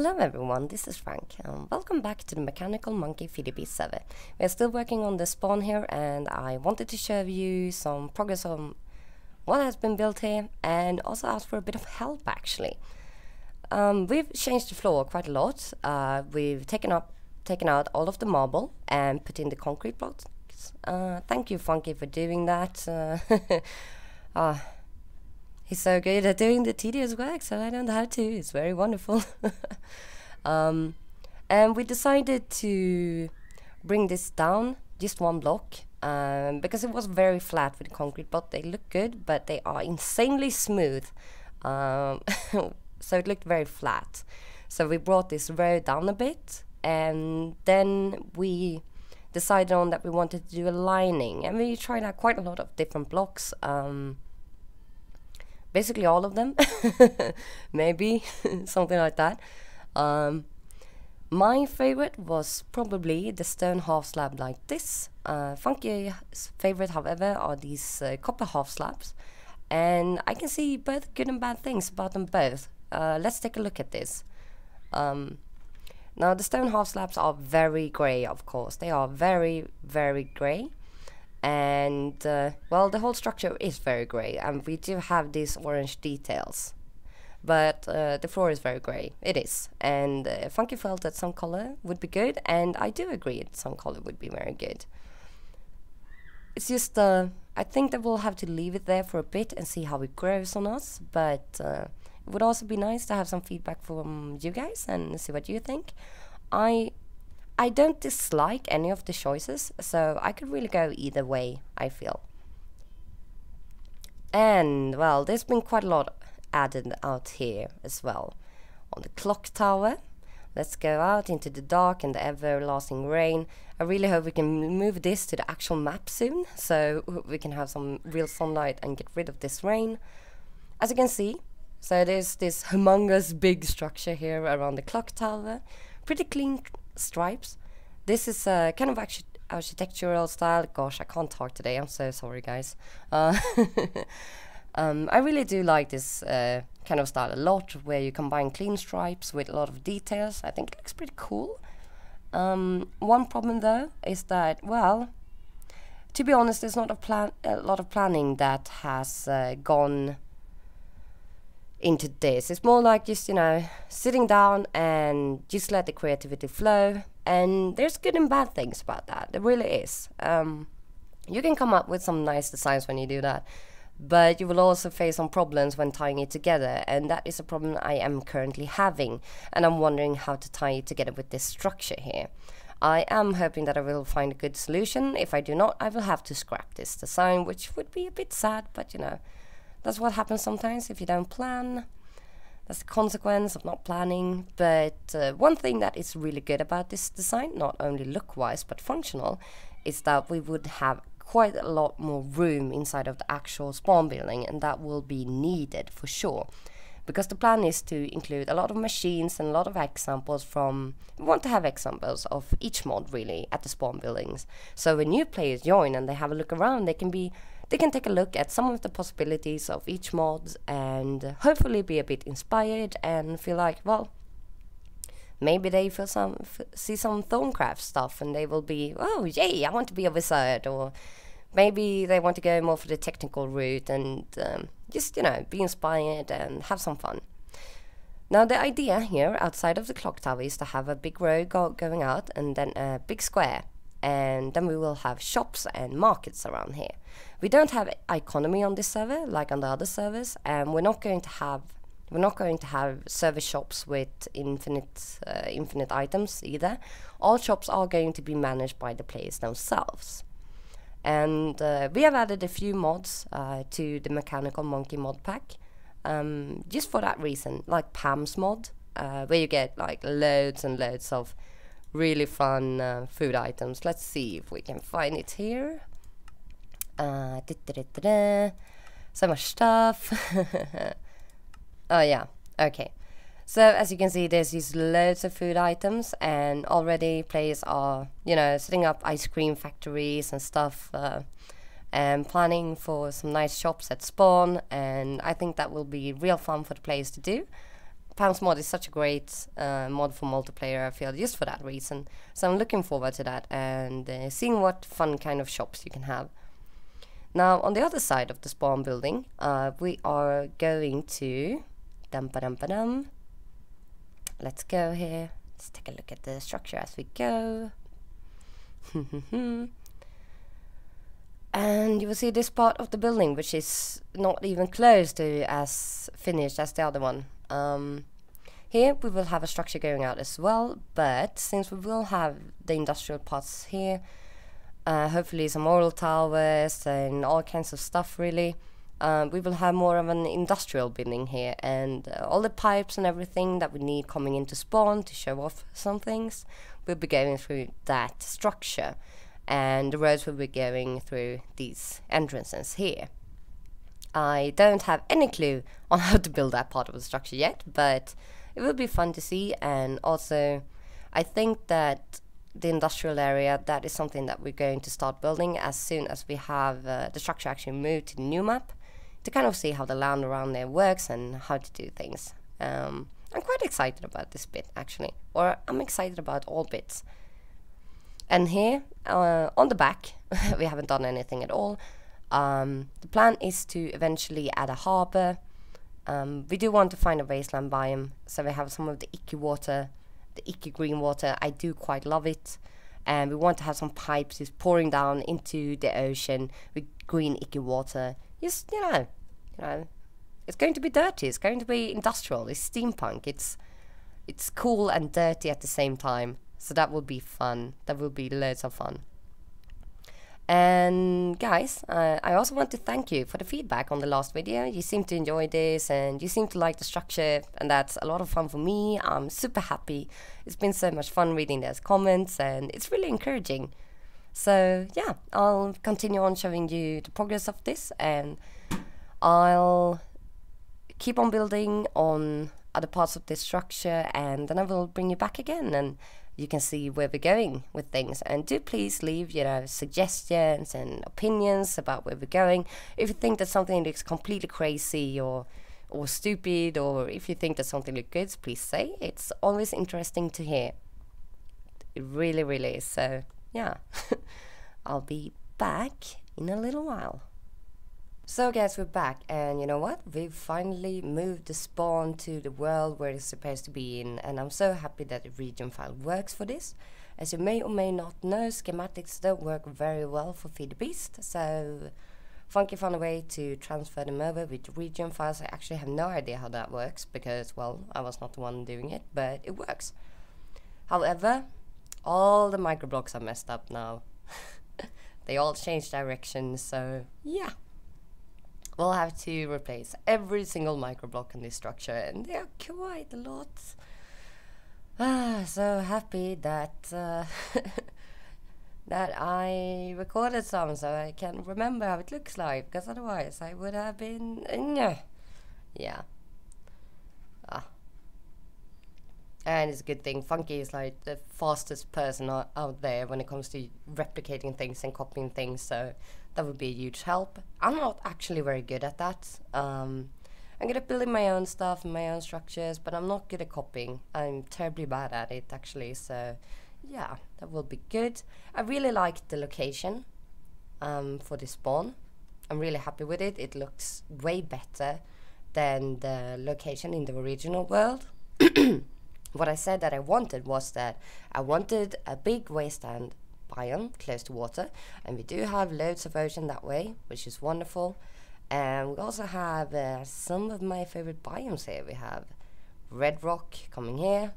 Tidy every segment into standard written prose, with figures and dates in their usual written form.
Hello everyone, this is Frank. Welcome back to the Mechanical Monkeh FTB server. We're still working on the spawn here, and I wanted to show you some progress on what has been built here and also ask for a bit of help actually. We've changed the floor quite a lot. We've taken out all of the marble and put in the concrete blocks. Thank you Funky for doing that. He's so good at doing the tedious work, so I don't have to. It's very wonderful. And we decided to bring this down just one block because it was very flat with the concrete block. They look good, but they are insanely smooth. So it looked very flat. So we brought this row down a bit, and then we decided on that we wanted to do a lining, and we tried out quite a lot of different blocks. Basically all of them, maybe something like that. My favorite was probably the stone half slab like this. Funky's favorite, however, are these copper half slabs, and I can see both good and bad things about them both. Let's take a look at this. Now the stone half slabs are very grey, of course. They are very, very grey. And well, the whole structure is very grey, and we do have these orange details, but the floor is very grey. It is, and Funky felt that some color would be good, and I do agree that some color would be very good. It's just I think that we'll have to leave it there for a bit and see how it grows on us, but it would also be nice to have some feedback from you guys and see what you think. I don't dislike any of the choices, so I could really go either way, I feel. And, well, there's been quite a lot added out here as well. On the clock tower, let's go out into the dark and the everlasting rain. I really hope we can move this to the actual map soon, so we can have some real sunlight and get rid of this rain. As you can see, so there's this humongous big structure here around the clock tower. Pretty clean stripes. This is a kind of architectural style. Gosh, I can't talk today. I'm so sorry, guys. I really do like this kind of style a lot, where you combine clean stripes with a lot of details. I think it looks pretty cool. One problem though is that, well, to be honest, there's not a lot of planning that has gone into this. It's more like just, you know, sitting down and just let the creativity flow, and there's good and bad things about that. There really is. You can come up with some nice designs when you do that, but you will also face some problems when tying it together, and that is a problem I am currently having, and I'm wondering how to tie it together with this structure here. I am hoping that I will find a good solution. If I do not, I will have to scrap this design, which would be a bit sad, but you know, that's what happens sometimes if you don't plan. That's the consequence of not planning. But one thing that is really good about this design, not only look-wise but functional, is that we would have quite a lot more room inside of the actual spawn building, and that will be needed for sure. Because the plan is to include a lot of machines and a lot of examples from... We want to have examples of each mod really at the spawn buildings. So when new players join and they have a look around, they can take a look at some of the possibilities of each mod and hopefully be a bit inspired and feel like, well, maybe they see some Thorncraft stuff and they will be, oh yay, I want to be a wizard, or maybe they want to go more for the technical route and just, you know, be inspired and have some fun. Now the idea here outside of the clock tower is to have a big row going out and then a big square. And then we will have shops and markets around here. We don't have economy on this server like on the other servers, and we're not going to have service shops with infinite items either. All shops are going to be managed by the players themselves. And we have added a few mods to the Mechanical Monkeh mod pack, just for that reason, like Pam's mod, where you get like loads and loads of really fun food items. Let's see if we can find it here. So much stuff. Oh yeah, okay. So as you can see, there's these loads of food items, and already players are, you know, setting up ice cream factories and stuff, and planning for some nice shops at spawn, and I think that will be real fun for the players to do. Pounds mod is such a great mod for multiplayer, I feel, just for that reason. So I'm looking forward to that and seeing what fun kind of shops you can have. Now, on the other side of the spawn building, we are going to... Let's go here. Let's take a look at the structure as we go. And you will see this part of the building, which is not even close to as finished as the other one. Here we will have a structure going out as well, but since we will have the industrial parts here, hopefully some oil towers and all kinds of stuff really, we will have more of an industrial building here, and all the pipes and everything that we need coming into spawn to show off some things will be going through that structure, and the roads will be going through these entrances here. I don't have any clue on how to build that part of the structure yet, but it will be fun to see. And also I think that the industrial area, that is something that we're going to start building as soon as we have the structure actually moved to the new map, to kind of see how the land around there works and how to do things. I'm quite excited about this bit actually, or I'm excited about all bits. And here on the back we haven't done anything at all. The plan is to eventually add a harbor. We do want to find a wasteland biome, so we have some of the icky water, the icky green water. I do quite love it, and we want to have some pipes just pouring down into the ocean with green icky water. Just, you know, it's going to be dirty, it's going to be industrial, it's steampunk, it's cool and dirty at the same time. So that will be fun. That will be loads of fun. And guys, I also want to thank you for the feedback on the last video. You seem to enjoy this and you seem to like the structure, and that's a lot of fun for me. I'm super happy. It's been so much fun reading those comments and it's really encouraging. So yeah, I'll continue on showing you the progress of this, and I'll keep on building on other parts of this structure, and then I will bring you back again and you can see where we're going with things. And do please leave, you know, suggestions and opinions about where we're going. If you think that something looks completely crazy or stupid, or if you think that something looks good, please say. It's always interesting to hear. It really, really is. So yeah, I'll be back in a little while. So guys, we're back, and you know what? We've finally moved the spawn to the world where it's supposed to be in, and I'm so happy that the region file works for this. As you may or may not know, schematics don't work very well for Feed the Beast, so Funky found a way to transfer them over with region files. I actually have no idea how that works because, well, I was not the one doing it, but it works. However, all the microblocks are messed up now. They all changed directions, so yeah. We'll have to replace every single microblock in this structure, and they are quite a lot. So happy that that I recorded some so I can remember how it looks like, because otherwise I would have been yeah. And it's a good thing. Funky is like the fastest person out there when it comes to replicating things and copying things, so that would be a huge help. I'm not actually very good at that. I'm good at building my own stuff and my own structures, but I'm not good at copying. I'm terribly bad at it actually, so yeah, that will be good. I really like the location for this spawn. I'm really happy with it. It looks way better than the location in the original world. What I said that I wanted was that I wanted a big wasteland biome close to water, and we do have loads of ocean that way, which is wonderful. And we also have some of my favorite biomes here. We have red rock coming here.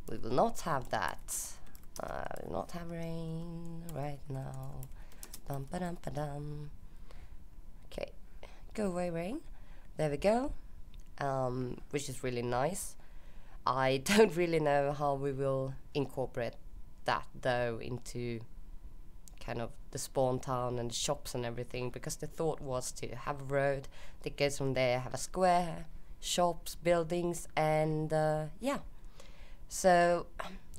We will not have that. We will not have rain right now. Dum ba dum ba dum. Okay, go away rain. There we go. Which is really nice. I don't really know how we will incorporate that though into kind of the spawn town and the shops and everything, because the thought was to have a road that goes from there, have a square, shops, buildings, and yeah. So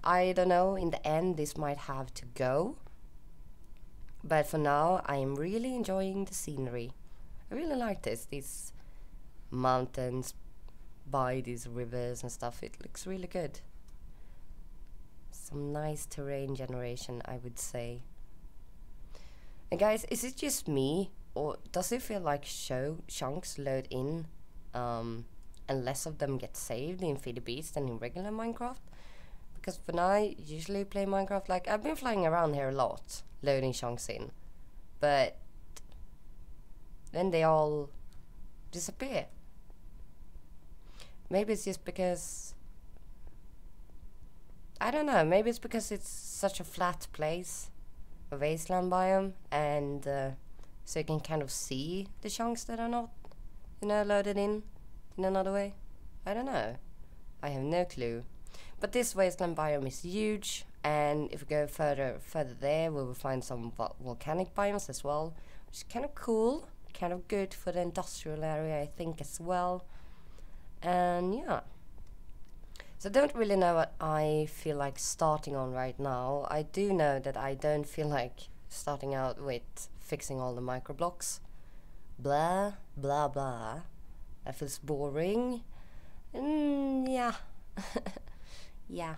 I don't know, in the end this might have to go, but for now I am really enjoying the scenery. I really like this, these mountains, by these rivers and stuff. It looks really good. Some nice terrain generation, I would say. And guys, is it just me, or does it feel like chunks load in and less of them get saved in FTBs than in regular Minecraft? Because when I usually play Minecraft, like, I've been flying around here a lot, loading chunks in, but then they all disappear. Maybe it's just because, I don't know, maybe it's because it's such a flat place, a wasteland biome, and so you can kind of see the chunks that are not, you know, loaded in another way. I don't know. I have no clue. But this wasteland biome is huge, and if we go further there, we will find some volcanic biomes as well, which is kind of cool, kind of good for the industrial area, I think, as well. And yeah. So I don't really know what I feel like starting on right now. I do know that I don't feel like starting out with fixing all the microblocks. Blah, blah, blah. That feels boring. And yeah. Yeah.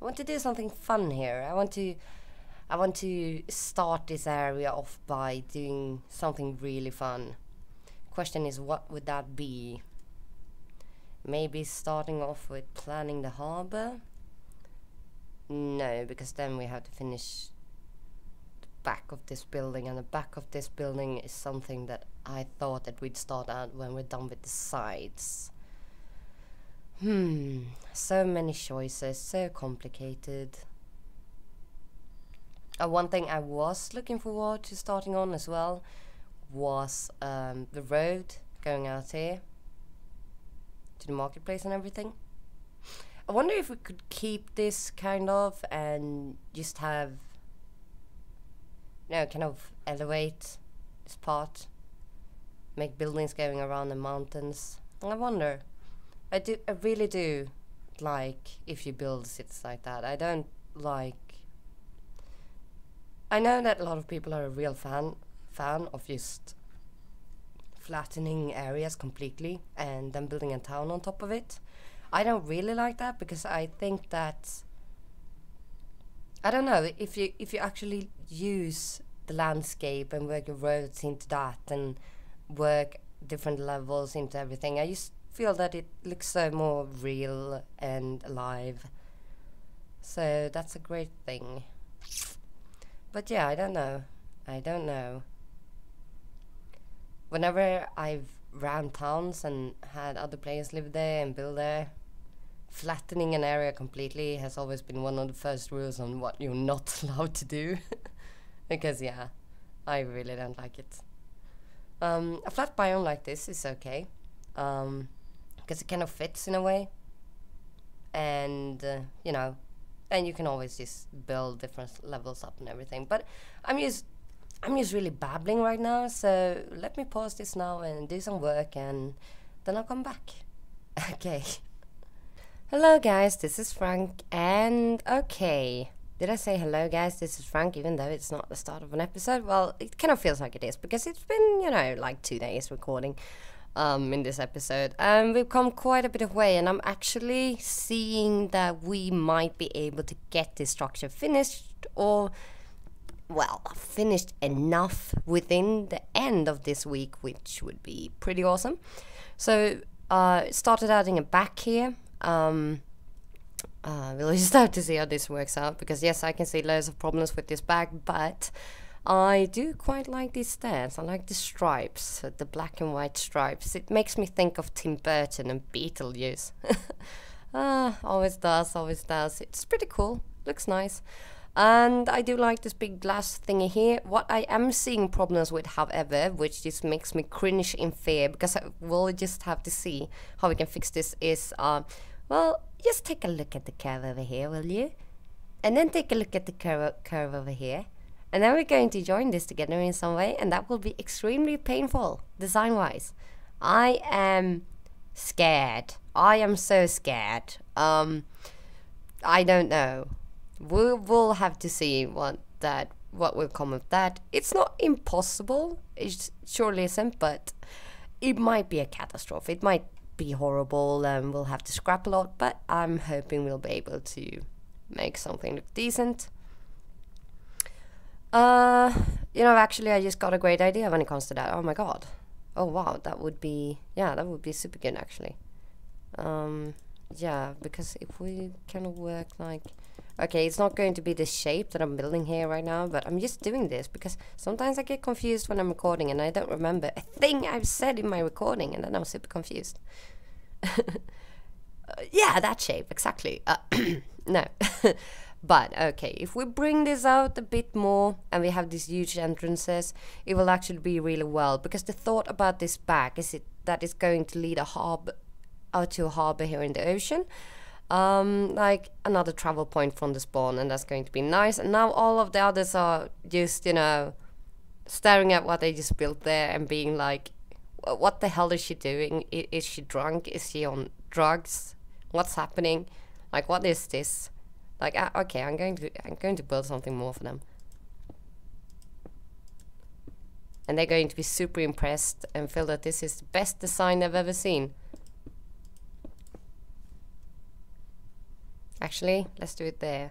I want to do something fun here. I want to start this area off by doing something really fun. Question is, what would that be? Maybe starting off with planning the harbor? No, because then we have to finish the back of this building, and the back of this building is something that I thought that we'd start out when we're done with the sides. So many choices, so complicated. One thing I was looking forward to starting on as well was the road going out here to the marketplace and everything. I wonder if we could keep this kind of and just have, you know, kind of elevate this part, make buildings going around the mountains. I wonder. I really do like if you build cities like that. I don't like. I know that a lot of people are a real fan of just flattening areas completely and then building a town on top of it. I don't really like that, because I think that, I don't know, if you actually use the landscape and work your roads into that and work different levels into everything, I just feel that it looks so more real and alive. So that's a great thing. But yeah, I don't know. Whenever I've ran towns and had other players live there and build there, flattening an area completely has always been one of the first rules on what you're not allowed to do. Because yeah, I really don't like it. A flat biome like this is okay, because it kind of fits in a way, and you know, and you can always just build different levels up and everything. But I'm just really babbling right now, so let me pause this now and do some work, and then I'll come back. Okay. Hello guys, this is Frank, and okay. Did I say hello guys, this is Frank, even though it's not the start of an episode? Well, it kind of feels like it is, because it's been, you know, like 2 days recording in this episode. We've come quite a bit of way, and I'm actually seeing that we might be able to get this structure finished, or, well, finished enough within the end of this week, which would be pretty awesome. So, started adding a back here. We'll just have to see how this works out, because yes, I can see loads of problems with this back, but I do quite like these stairs. I like the stripes, the black and white stripes. It makes me think of Tim Burton and Beetlejuice. Always does, always does. It's pretty cool, looks nice. And I do like this big glass thingy here. What I am seeing problems with, however, which just makes me cringe in fear, because we'll just have to see how we can fix this, is, well, just take a look at the curve over here, will you? And then take a look at the curve over here. And then we're going to join this together in some way, and that will be extremely painful, design-wise. I am scared. I am so scared. I don't know. We'll have to see what will come of that. It's not impossible. It surely isn't, but it might be a catastrophe. It might be horrible and we'll have to scrap a lot, but I'm hoping we'll be able to make something look decent. You know, actually I just got a great idea when it comes to that. Oh my god. Oh wow, that would be, yeah, that would be super good actually. Yeah, because if we kind of work like, okay, it's not going to be the shape that I'm building here right now, but I'm just doing this because sometimes I get confused when I'm recording and I don't remember a thing I've said in my recording, and then I'm super confused. Yeah, that shape, exactly. No. But okay, if we bring this out a bit more and we have these huge entrances, it will actually be really well, because the thought about this back is that it's going to lead out to a harbor here in the ocean, like another travel point from the spawn, and that's going to be nice. And now all of the others are just, you know, staring at what they just built there and being like, what the hell is she doing? Is she drunk? Is she on drugs? What's happening? Like, what is this? Like, okay, I'm going to build something more for them, and they're going to be super impressed and feel that this is the best design they've ever seen. Actually, let's do it there,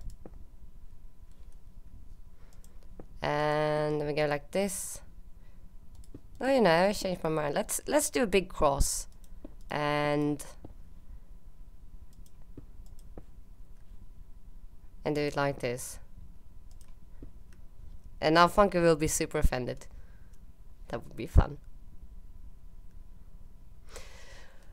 and then we go like this. Oh, you know, I changed my mind. Let's do a big cross, and do it like this. And now Funky will be super offended. That would be fun.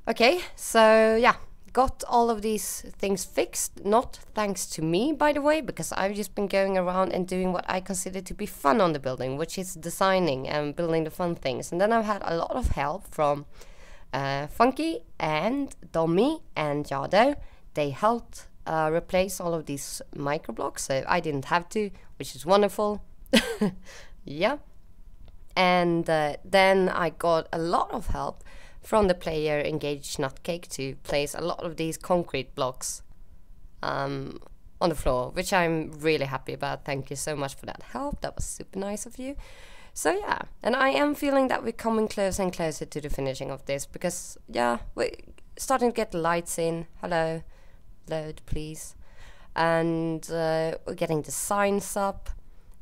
Okay, so yeah, got all of these things fixed. Not thanks to me, by the way, because I've just been going around and doing what I consider to be fun on the building, which is designing and building the fun things. And then I've had a lot of help from Funky and Dommy and Jado. They helped replace all of these microblocks, so I didn't have to, which is wonderful. Yeah. And then I got a lot of help from the player Engaged Nutcake to place a lot of these concrete blocks on the floor, which I'm really happy about. Thank you so much for that help. That was super nice of you. So yeah, and I am feeling that we're coming closer and closer to the finishing of this, because yeah, we're starting to get the lights in. Hello. Load, please. And we're getting the signs up.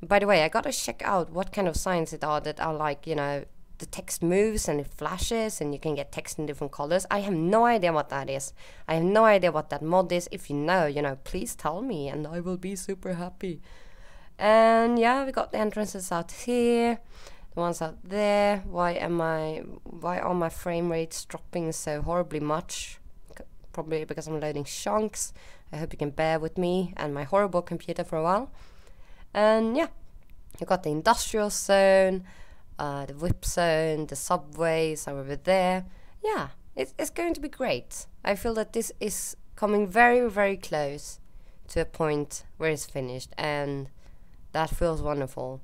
By the way, I gotta check out what kind of signs it are that are like, you know, the text moves and it flashes and you can get text in different colors. I have no idea what that is. I have no idea what that mod is. If you know, you know, please tell me and I will be super happy. And yeah, we got the entrances out here, the ones out there. Why are my frame rates dropping so horribly much? Probably because I'm loading chunks. I hope you can bear with me and my horrible computer for a while. And yeah, you got the industrial zone, the whip zone, the subways are over there. Yeah, it's going to be great. I feel that this is coming very, very close to a point where it's finished, and that feels wonderful.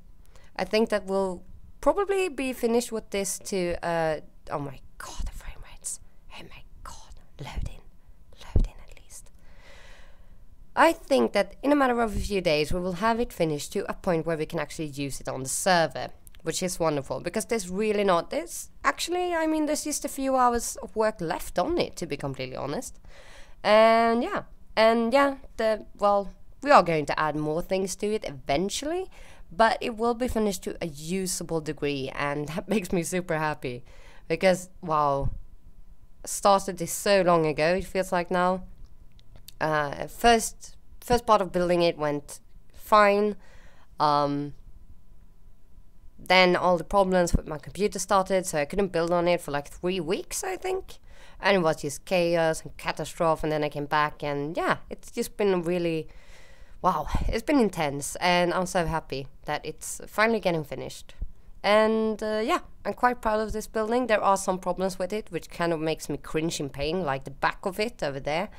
I think that we'll probably be finished with this to, oh my god, the frame rates. Oh my god, load in at least. I think that in a matter of a few days we will have it finished to a point where we can actually use it on the server, which is wonderful, because there's really not this. Actually, I mean, there's just a few hours of work left on it, to be completely honest. And yeah, well, we are going to add more things to it eventually, but it will be finished to a usable degree, and that makes me super happy, because wow, started this so long ago, it feels like now. First part of building it went fine. Then all the problems with my computer started, so I couldn't build on it for like 3 weeks, I think. And it was just chaos and catastrophe, and then I came back, and yeah, it's just been really, wow, it's been intense, and I'm so happy that it's finally getting finished. And yeah, I'm quite proud of this building. There are some problems with it, which kind of makes me cringe in pain, like the back of it over there.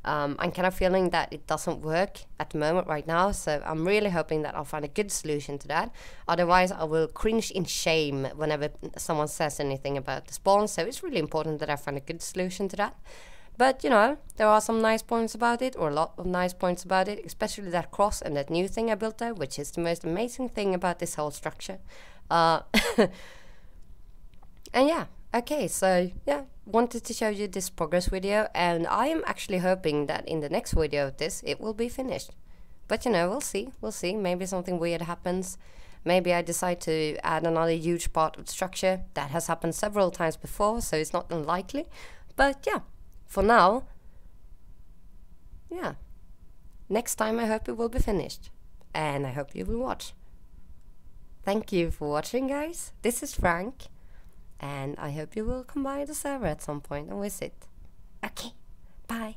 I'm kind of feeling that it doesn't work at the moment right now, so I'm really hoping that I'll find a good solution to that. Otherwise, I will cringe in shame whenever someone says anything about the spawn, so it's really important that I find a good solution to that. But, you know, there are some nice points about it, or a lot of nice points about it, especially that cross and that new thing I built there, which is the most amazing thing about this whole structure. And yeah, Okay, so yeah, wanted to show you this progress video, and I am actually hoping that in the next video of this it will be finished. But you know, we'll see, maybe something weird happens. Maybe I decide to add another huge part of structure. That has happened several times before, so it's not unlikely. But yeah, for now, yeah, next time I hope it will be finished, and I hope you will watch. Thank you for watching, guys. This is Frank, and I hope you will come by the server at some point and visit. Okay, bye.